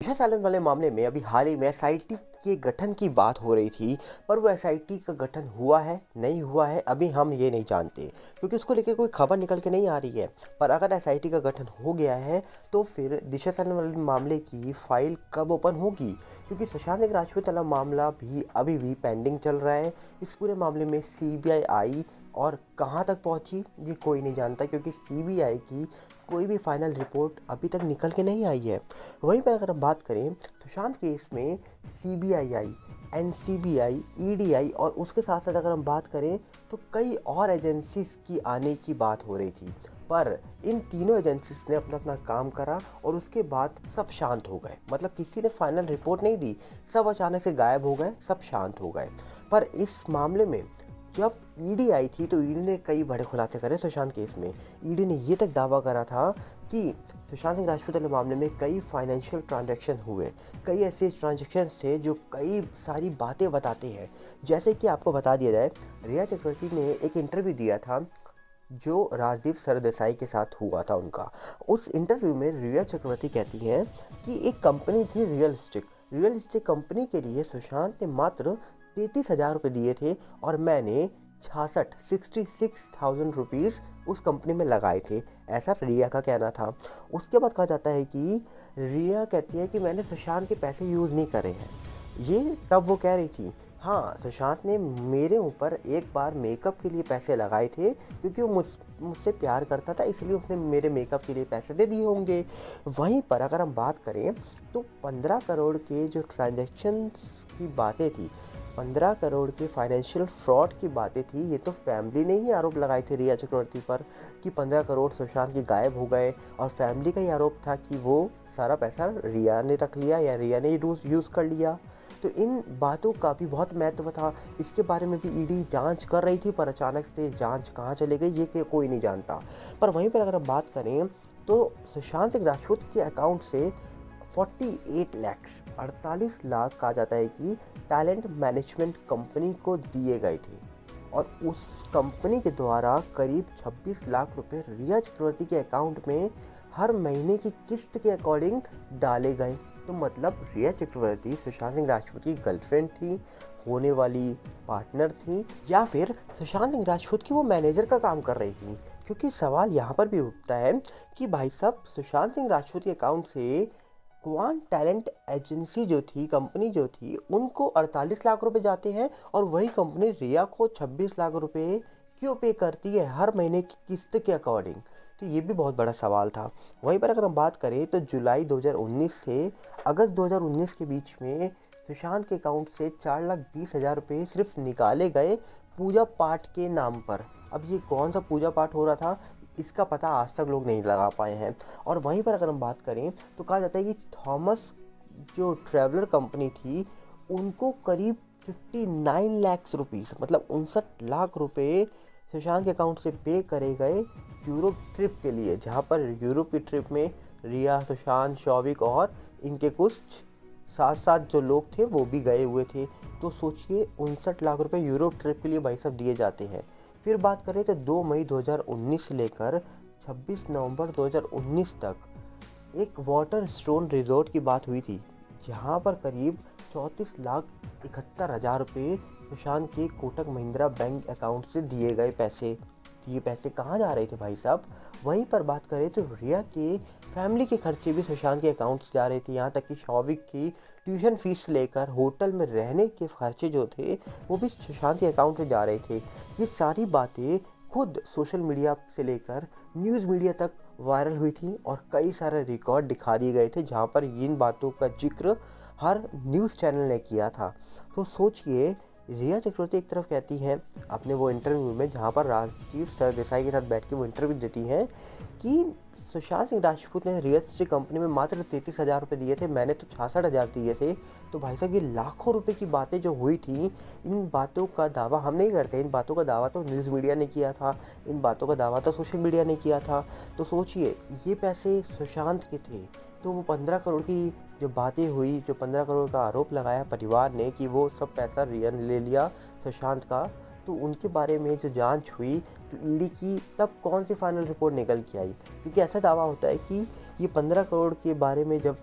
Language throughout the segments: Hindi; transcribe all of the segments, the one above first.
दिशा सालन वाले मामले में अभी हाल ही में एसआईटी के गठन की बात हो रही थी, पर वो एसआईटी का गठन हुआ है नहीं हुआ है अभी हम ये नहीं जानते, क्योंकि उसको लेकर कोई खबर निकल के नहीं आ रही है। पर अगर एसआईटी का गठन हो गया है तो फिर दिशा सालन वाले मामले की फाइल कब ओपन होगी, क्योंकि सुशांत सिंह राजपूत वाला मामला भी अभी भी पेंडिंग चल रहा है। इस पूरे मामले में सीबीआई आई और कहाँ तक पहुंची ये कोई नहीं जानता, क्योंकि सीबीआई की कोई भी फाइनल रिपोर्ट अभी तक निकल के नहीं आई है। वहीं पर अगर हम बात करें सुशांत केस में सीबीआई आई, एनसीबीआई, ईडीआई और उसके साथ साथ अगर हम बात करें तो कई और एजेंसीज की आने की बात हो रही थी, पर इन तीनों एजेंसीज ने अपना अपना काम करा और उसके बाद सब शांत हो गए। मतलब किसी ने फाइनल रिपोर्ट नहीं दी, सब अचानक से गायब हो गए, सब शांत हो गए। पर इस मामले में जब ईडी आई थी तो ईडी ने कई बड़े खुलासे करे सुशांत केस में। ईडी ने ये तक दावा करा था कि सुशांत सिंह राजपूत वाले मामले में कई फाइनेंशियल ट्रांजैक्शन हुए, कई ऐसे ट्रांजैक्शन थे जो कई सारी बातें बताते हैं। जैसे कि आपको बता दिया जाए, रिया चक्रवर्ती ने एक इंटरव्यू दिया था जो राजदीप सरदेसाई के साथ हुआ था उनका। उस इंटरव्यू में रिया चक्रवर्ती कहती हैं कि एक कंपनी थी रियल इस्टेट कंपनी के लिए सुशांत ने मात्र 33,000 रुपये दिए थे और मैंने 66,000 रुपीज़ उस कंपनी में लगाए थे, ऐसा रिया का कहना था। उसके बाद कहा जाता है कि रिया कहती है कि मैंने सुशांत के पैसे यूज़ नहीं करे हैं। ये तब वो कह रही थी, हाँ सुशांत ने मेरे ऊपर एक बार मेकअप के लिए पैसे लगाए थे, क्योंकि वो मुझसे प्यार करता था, इसलिए उसने मेरे मेकअप के लिए पैसे दे दिए होंगे। वहीं पर अगर हम बात करें तो 15 करोड़ के जो ट्रांजैक्शन की बातें थी, 15 करोड़ के फाइनेंशियल फ्रॉड की बातें थी, ये तो फैमिली ने ही आरोप लगाए थे रिया चक्रवर्ती पर कि 15 करोड़ सुशांत के गायब हो गए, और फैमिली का ही आरोप था कि वो सारा पैसा रिया ने रख लिया या रिया ने यूज़ कर लिया। तो इन बातों का भी बहुत महत्व था। इसके बारे में भी ईडी जांच कर रही थी, पर अचानक से जांच कहाँ चले गई ये कोई नहीं जानता। पर वहीं पर अगर हम बात करें तो सुशांत सिंह राजपूत के अकाउंट से 48 लाख कहा जाता है कि टैलेंट मैनेजमेंट कंपनी को दिए गए थे, और उस कंपनी के द्वारा करीब 26 लाख रुपए रिया चक्रवर्ती के अकाउंट में हर महीने की किस्त के अकॉर्डिंग डाले गए। तो मतलब रिया चक्रवर्ती सुशांत सिंह राजपूत की गर्लफ्रेंड थी, होने वाली पार्टनर थी, या फिर सुशांत सिंह राजपूत की वो मैनेजर का काम कर रही थी। क्योंकि सवाल यहाँ पर भी उठता है कि भाई साहब सुशांत सिंह राजपूत के अकाउंट से क्वांट टैलेंट एजेंसी जो थी, कंपनी जो थी, उनको 48 लाख रुपए जाते हैं, और वही कंपनी रिया को 26 लाख रुपए क्यों पे करती है हर महीने की किस्त के अकॉर्डिंग। तो ये भी बहुत बड़ा सवाल था। वहीं पर अगर हम बात करें तो जुलाई 2019 से अगस्त 2019 के बीच में सुशांत के अकाउंट से 4,20,000 रुपये सिर्फ निकाले गए पूजा पाठ के नाम पर। अब ये कौन सा पूजा पाठ हो रहा था इसका पता आज तक लोग नहीं लगा पाए हैं। और वहीं पर अगर हम बात करें तो कहा जाता है कि थॉमस जो ट्रैवलर कंपनी थी, उनको करीब 59 लाख रुपीस, मतलब 59 लाख रुपए सुशांत के अकाउंट से पे करे गए यूरोप ट्रिप के लिए, जहां पर यूरोप की ट्रिप में रिया, सुशांत, शौविक और इनके कुछ साथ साथ जो लोग थे वो भी गए हुए थे। तो सोचिए 59 लाख रुपए यूरोप ट्रिप के लिए भाई साहब दिए जाते हैं। फिर बात करें तो 2 मई 2019 से लेकर 26 नवंबर 2019 तक एक वाटर स्टोन रिजॉर्ट की बात हुई थी, जहां पर करीब 34,71,000 रुपये सुशांत के कोटक महिंद्रा बैंक अकाउंट से दिए गए पैसे। तो ये पैसे कहाँ जा रहे थे भाई साहब? वहीं पर बात करें तो रिया के फैमिली के खर्चे भी सुशांत के अकाउंट से जा रहे थे, यहाँ तक कि शौविक की ट्यूशन फीस लेकर होटल में रहने के खर्चे जो थे वो भी सुशांत के अकाउंट से जा रहे थे। ये सारी बातें खुद सोशल मीडिया से लेकर न्यूज़ मीडिया तक वायरल हुई थी, और कई सारे रिकॉर्ड दिखा दिए गए थे जहाँ पर इन बातों का जिक्र हर न्यूज़ चैनल ने किया था। तो सोचिए, रिया चक्रवर्ती एक तरफ कहती हैं अपने वो इंटरव्यू में, जहाँ पर राजदीप सरदेसाई के साथ बैठ के वो इंटरव्यू देती हैं कि सुशांत सिंह राजपूत ने रियल एस्टेट कंपनी में मात्र 33,000 रुपये दिए थे, मैंने तो 66,000 दिए थे। तो भाई साहब ये लाखों रुपए की बातें जो हुई थी, इन बातों का दावा हम नहीं करते, इन बातों का दावा तो न्यूज़ मीडिया ने किया था, इन बातों का दावा तो सोशल मीडिया ने किया था। तो सोचिए ये पैसे सुशांत के थे, तो वो 15 करोड़ की जो बातें हुई, जो 15 करोड़ का आरोप लगाया परिवार ने कि वो सब पैसा रिया ने ले लिया सुशांत का, तो उनके बारे में जो जांच हुई तो ईडी की तब कौन सी फाइनल रिपोर्ट निकल के आई? क्योंकि ऐसा दावा होता है कि ये 15 करोड़ के बारे में जब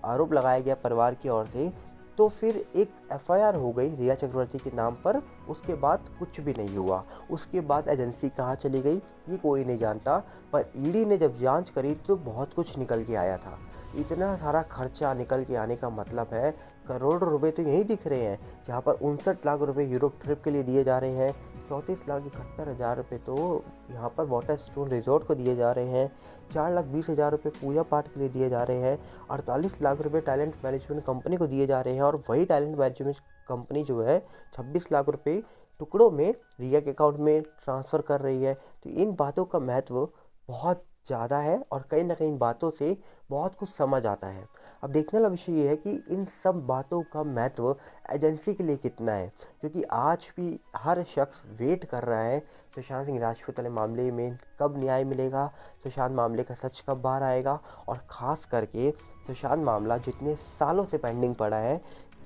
आरोप लगाया गया परिवार की ओर से, तो फिर एक एफआईआर हो गई रिया चक्रवर्ती के नाम पर। उसके बाद कुछ भी नहीं हुआ। उसके बाद एजेंसी कहाँ चली गई ये कोई नहीं जानता, पर ईडी ने जब जांच करी तो बहुत कुछ निकल के आया था। इतना सारा खर्चा निकल के आने का मतलब है करोड़ों रुपए तो यहीं दिख रहे हैं, जहाँ पर 59 लाख रुपए यूरोप ट्रिप के लिए दिए जा रहे हैं, 34,71,000 रुपये तो यहाँ पर वाटर स्टोन रिजॉर्ट को दिए जा रहे हैं, 4,20,000 रुपये पूजा पाठ के लिए दिए जा रहे हैं, 48 लाख रुपये टैलेंट मैनेजमेंट कंपनी को दिए जा रहे हैं, और वही टैलेंट मैनेजमेंट कंपनी जो है 26 लाख रुपये टुकड़ों में रिया के अकाउंट में ट्रांसफ़र कर रही है। तो इन बातों का महत्व बहुत ज़्यादा है और कहीं ना कहीं बातों से बहुत कुछ समझ आता है। अब देखने वाला विषय ये है कि इन सब बातों का महत्व एजेंसी के लिए कितना है, क्योंकि आज भी हर शख्स वेट कर रहा है सुशांत सिंह राजपूत वाले मामले में कब न्याय मिलेगा, सुशांत मामले का सच कब बाहर आएगा, और ख़ास करके सुशांत मामला जितने सालों से पेंडिंग पड़ा है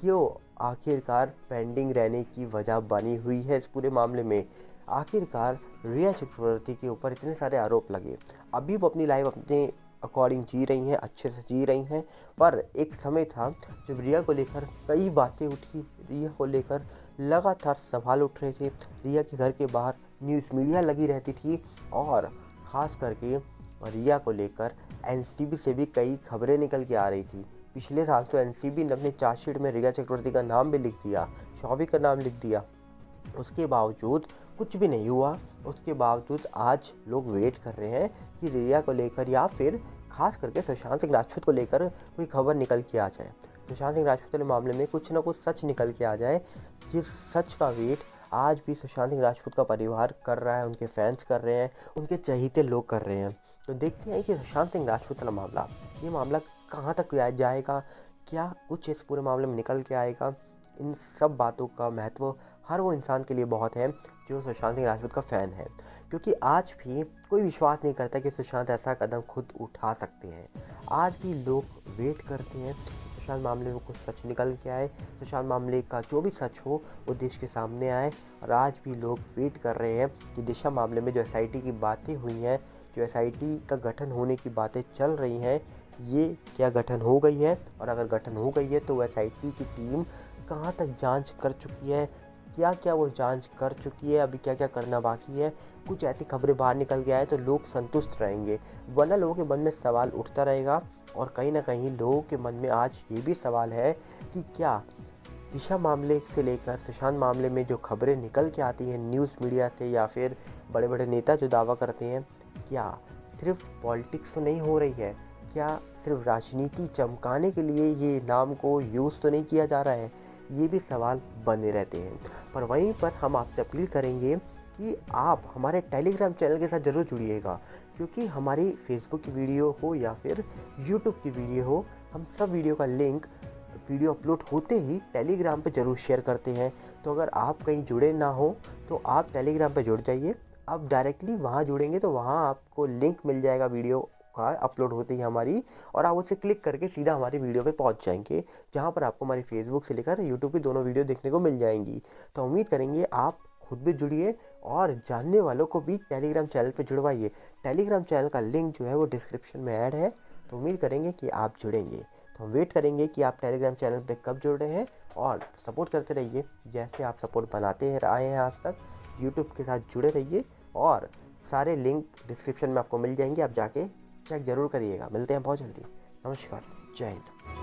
क्यों आखिरकार पेंडिंग रहने की वजह बनी हुई है इस पूरे मामले में। आखिरकार रिया चक्रवर्ती के ऊपर इतने सारे आरोप लगे, अभी वो अपनी लाइफ अपने अकॉर्डिंग जी रही हैं, अच्छे से जी रही हैं, पर एक समय था जब रिया को लेकर कई बातें उठी, रिया को लेकर लगातार सवाल उठ रहे थे, रिया के घर के बाहर न्यूज़ मीडिया लगी रहती थी, और ख़ास करके रिया को लेकर एनसीबी से भी कई खबरें निकल के आ रही थी। पिछले साल तो एनसीबी ने अपने चार्जशीट में रिया चक्रवर्ती का नाम भी लिख दिया, शौविक का नाम लिख दिया, उसके बावजूद कुछ भी नहीं हुआ। उसके बावजूद आज लोग वेट कर रहे हैं कि रिया को लेकर या फिर खास करके सुशांत सिंह राजपूत को लेकर कोई खबर निकल के आ जाए, सुशांत सिंह राजपूत के मामले में कुछ ना कुछ सच निकल के आ जाए, जिस सच का वेट आज भी सुशांत सिंह राजपूत का परिवार कर रहा है, उनके फैंस कर रहे हैं, उनके चहेते लोग कर रहे हैं। तो देखते हैं कि सुशांत सिंह राजपूत वाला मामला, ये मामला कहाँ तक जाएगा, क्या कुछ इस पूरे मामले में निकल के आएगा। इन सब बातों का महत्व हर वो इंसान के लिए बहुत है जो सुशांत सिंह राजपूत का फ़ैन है, क्योंकि आज भी कोई विश्वास नहीं करता कि सुशांत ऐसा कदम खुद उठा सकते हैं। आज भी लोग वेट करते हैं कि सुशांत मामले में कुछ सच निकल के आए, सुशांत मामले का जो भी सच हो वो देश के सामने आए, और आज भी लोग वेट कर रहे हैं कि दिशा मामले में जो एसआईटी की बातें हुई हैं, जो एसआईटी का गठन होने की बातें चल रही हैं, ये क्या गठन हो गई है, और अगर गठन हो गई है तो एसआईटी की टीम कहाँ तक जांच कर चुकी है, क्या क्या वो जांच कर चुकी है, अभी क्या क्या करना बाकी है। कुछ ऐसी खबरें बाहर निकल के आए तो लोग संतुष्ट रहेंगे, वरना लोगों के मन में सवाल उठता रहेगा। और कहीं ना कहीं लोगों के मन में आज ये भी सवाल है कि क्या दिशा मामले से लेकर सुशांत मामले में जो खबरें निकल के आती हैं न्यूज़ मीडिया से या फिर बड़े बड़े नेता जो दावा करते हैं, क्या सिर्फ पॉलिटिक्स तो नहीं हो रही है, क्या सिर्फ राजनीति चमकाने के लिए ये नाम को यूज़ तो नहीं किया जा रहा है, ये भी सवाल बने रहते हैं। पर वहीं पर हम आपसे अपील करेंगे कि आप हमारे टेलीग्राम चैनल के साथ ज़रूर जुड़िएगा, क्योंकि हमारी फेसबुक की वीडियो हो या फिर यूट्यूब की वीडियो हो, हम सब वीडियो का लिंक वीडियो अपलोड होते ही टेलीग्राम पे ज़रूर शेयर करते हैं। तो अगर आप कहीं जुड़े ना हो तो आप टेलीग्राम पे जुड़ जाइए, आप डायरेक्टली वहाँ जुड़ेंगे तो वहाँ आपको लिंक मिल जाएगा वीडियो का अपलोड होते ही हमारी, और आप उसे क्लिक करके सीधा हमारी वीडियो पे पहुंच जाएंगे, जहां पर आपको हमारी फेसबुक से लेकर यूट्यूब की दोनों वीडियो देखने को मिल जाएंगी। तो उम्मीद करेंगे आप खुद भी जुड़िए और जानने वालों को भी टेलीग्राम चैनल पे जुड़वाइए। टेलीग्राम चैनल का लिंक जो है वो डिस्क्रिप्शन में ऐड है, तो उम्मीद करेंगे कि आप जुड़ेंगे। तो हम वेट करेंगे कि आप टेलीग्राम चैनल पे कब जुड़ रहे हैं, और सपोर्ट करते रहिए जैसे आप सपोर्ट बनाते हैं आए हैं आज तक। यूट्यूब के साथ जुड़े रहिए और सारे लिंक डिस्क्रिप्शन में आपको मिल जाएंगे, आप जाके चेक ज़रूर करिएगा। मिलते हैं बहुत जल्दी। नमस्कार, जय हिंद।